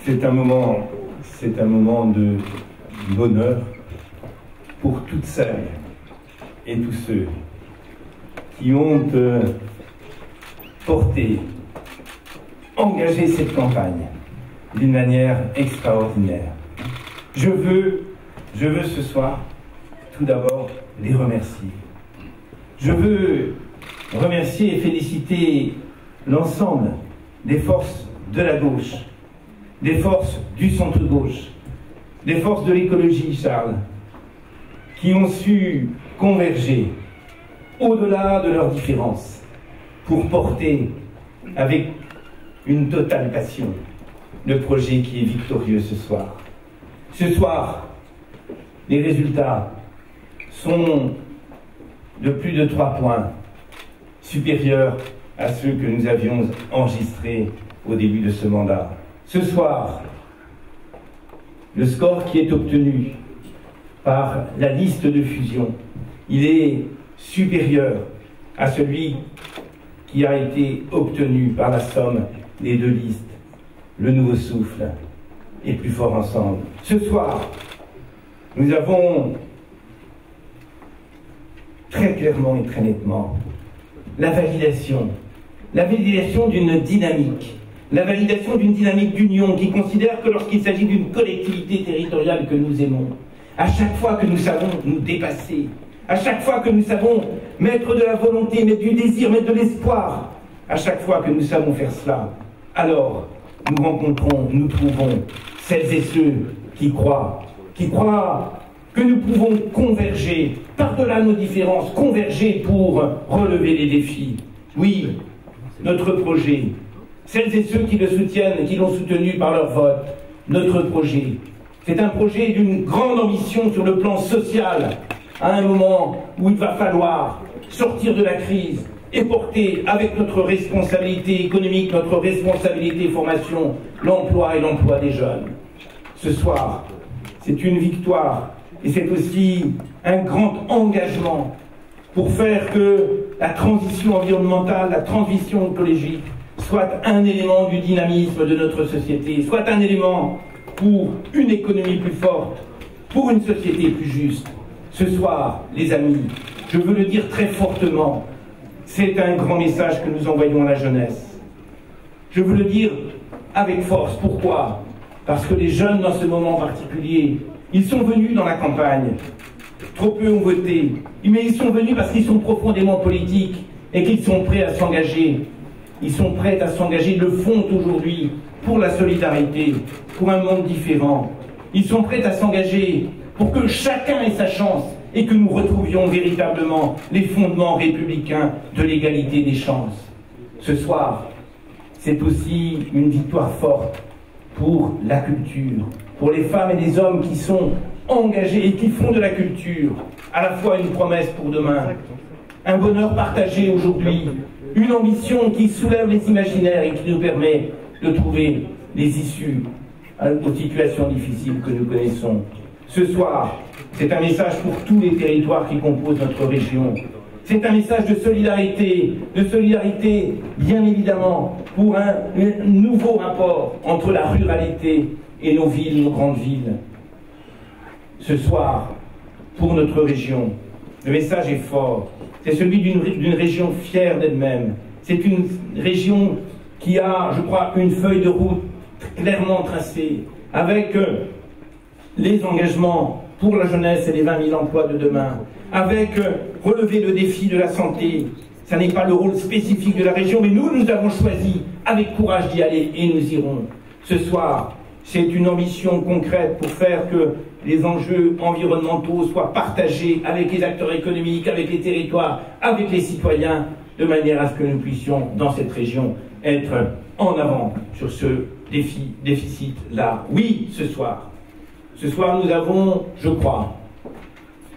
C'est un moment de bonheur pour toutes celles et tous ceux qui ont porté, engagé cette campagne d'une manière extraordinaire. Je veux ce soir tout d'abord les remercier. Je veux remercier et féliciter l'ensemble des forces de la gauche, des forces du centre-gauche, des forces de l'écologie, Charles, qui ont su converger au-delà de leurs différences pour porter avec une totale passion le projet qui est victorieux ce soir. Ce soir, les résultats sont de plus de 3 points supérieurs à ceux que nous avions enregistrés au début de ce mandat. Ce soir, le score qui est obtenu par la liste de fusion, il est supérieur à celui qui a été obtenu par la somme des 2 listes, le Nouveau Souffle et Plus Fort Ensemble. Ce soir, nous avons très clairement et très nettement la validation d'une dynamique, la validation d'une dynamique d'union qui considère que lorsqu'il s'agit d'une collectivité territoriale que nous aimons, à chaque fois que nous savons nous dépasser, à chaque fois que nous savons mettre de la volonté, mettre du désir, mettre de l'espoir, à chaque fois que nous savons faire cela, alors nous rencontrons, nous trouvons celles et ceux qui croient que nous pouvons converger par-delà nos différences, converger pour relever les défis. Oui, notre projet, celles et ceux qui le soutiennent, qui l'ont soutenu par leur vote, notre projet, c'est un projet d'une grande ambition sur le plan social, à un moment où il va falloir sortir de la crise et porter avec notre responsabilité économique, notre responsabilité formation, l'emploi et l'emploi des jeunes. Ce soir, c'est une victoire et c'est aussi un grand engagement pour faire que la transition environnementale, la transition écologique soit un élément du dynamisme de notre société, soit un élément pour une économie plus forte, pour une société plus juste. Ce soir, les amis, je veux le dire très fortement, c'est un grand message que nous envoyons à la jeunesse. Je veux le dire avec force. Pourquoi? Parce que les jeunes, dans ce moment particulier, ils sont venus dans la campagne. Trop peu ont voté. Mais ils sont venus parce qu'ils sont profondément politiques et qu'ils sont prêts à s'engager. Ils sont prêts à s'engager, ils le font aujourd'hui, pour la solidarité, pour un monde différent. Ils sont prêts à s'engager pour que chacun ait sa chance et que nous retrouvions véritablement les fondements républicains de l'égalité des chances. Ce soir, c'est aussi une victoire forte pour la culture, pour les femmes et les hommes qui sont engagés et qui font de la culture à la fois une promesse pour demain, un bonheur partagé aujourd'hui, une ambition qui soulève les imaginaires et qui nous permet de trouver les issues aux situations difficiles que nous connaissons. Ce soir, c'est un message pour tous les territoires qui composent notre région. C'est un message de solidarité bien évidemment pour un nouveau rapport entre la ruralité et nos villes, nos grandes villes. Ce soir, pour notre région, le message est fort. C'est celui d'une région fière d'elle-même. C'est une région qui a, je crois, une feuille de route clairement tracée, avec les engagements pour la jeunesse et les 20 000 emplois de demain, avec relever le défi de la santé. Ça n'est pas le rôle spécifique de la région, mais nous avons choisi avec courage d'y aller et nous irons. Ce soir, c'est une ambition concrète pour faire que les enjeux environnementaux soient partagés avec les acteurs économiques, avec les territoires, avec les citoyens, de manière à ce que nous puissions, dans cette région, être en avant sur ce déficit-là. Oui, ce soir, nous avons, je crois,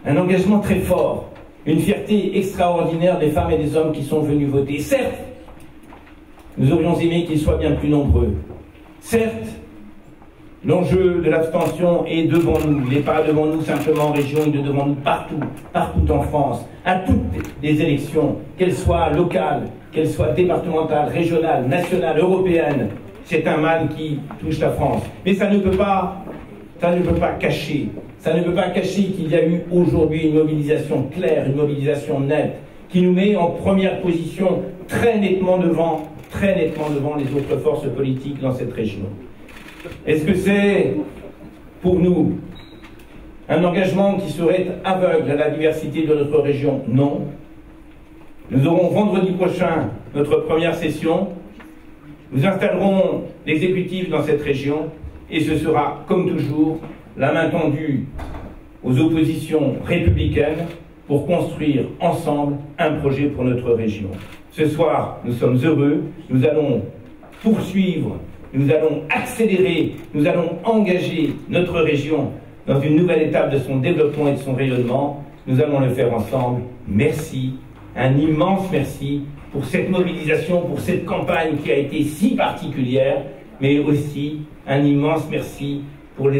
un engagement très fort, une fierté extraordinaire des femmes et des hommes qui sont venus voter. Certes, nous aurions aimé qu'ils soient bien plus nombreux. Certes, l'enjeu de l'abstention est devant nous. Il n'est pas devant nous simplement en région, il est devant nous partout en France, à toutes les élections, qu'elles soient locales, qu'elles soient départementales, régionales, nationales, européennes. c'est un mal qui touche la France. Mais ça ne peut pas cacher qu'il y a eu aujourd'hui une mobilisation claire, une mobilisation nette, qui nous met en première position très nettement devant les autres forces politiques dans cette région. Est-ce que c'est, pour nous, un engagement qui serait aveugle à la diversité de notre région? Non. Nous aurons vendredi prochain notre première session. Nous installerons l'exécutif dans cette région et ce sera, comme toujours, la main tendue aux oppositions républicaines pour construire ensemble un projet pour notre région. Ce soir, nous sommes heureux, nous allons poursuivre, nous allons accélérer, nous allons engager notre région dans une nouvelle étape de son développement et de son rayonnement. Nous allons le faire ensemble. Merci, un immense merci pour cette mobilisation, pour cette campagne qui a été si particulière, mais aussi un immense merci pour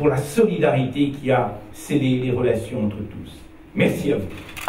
la solidarité qui a scellé les relations entre tous. Merci à vous.